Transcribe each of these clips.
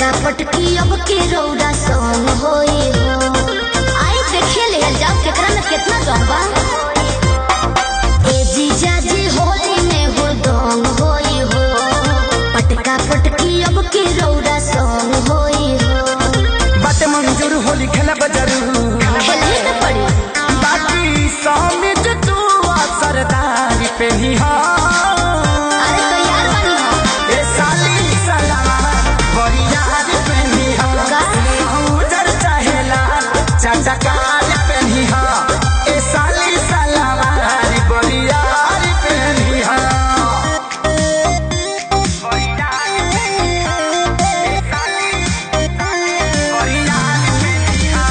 पटका पटकी अब के रौरा संग होई हो। आई देखे ले जाओ केकरा में कितना जंबा। ए जीजा जी होली में हो दंग होई हो। पटका पटकी अब के रौरा संग होई हो। बात मंजूर होली खेला जरूर खेलनी तो पड़ी बाकी समित तू सरदारी पे ही हा। अरे तो यार बनी हो ए साली सलाम बड़ी याद पे ही हा। उधर चाहेला चटकार पे ही हा। ए साली सलाम बड़ी याद पे ही हा। बड़ी याद पे ही हा। ए साली बड़ी याद पे ही हा।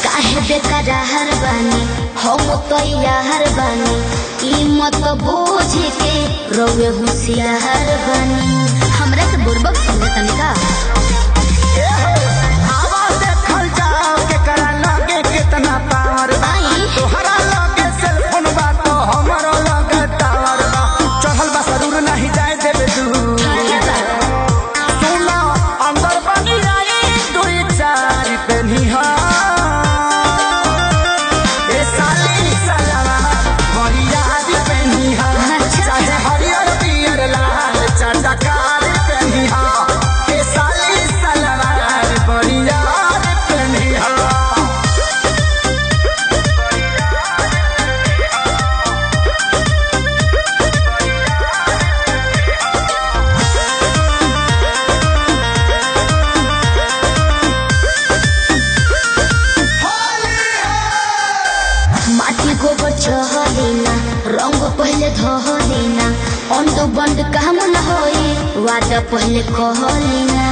काहे बेकरार बानी हम तो यार बानी। ई मत बोझ के रोवे होशियार बानी। हमरा के बुर्बक समझे तनिका। आवाज देखल जाओ केकरा लगे कितना पावर बा। आई तोहरा लगे सेलफोन बा तो हमरो लगे टावर बा। चढ़ल बा जरूर नहीं जाए देबे दूर। ठीक है बा। सुनो अंदर बनी आई दुई चार पे निहा। ए साली सलावा बड़ी याद पे निहा। अच्छा। चाहे हरियर पियर लाल चटकार पे निहा। ए साली सलावा बड़ी याद पे निहा। माटी गोबर चहलेना रंग पहले धहलेना। अंड बंड काम न होई वादा पहले कहलेना।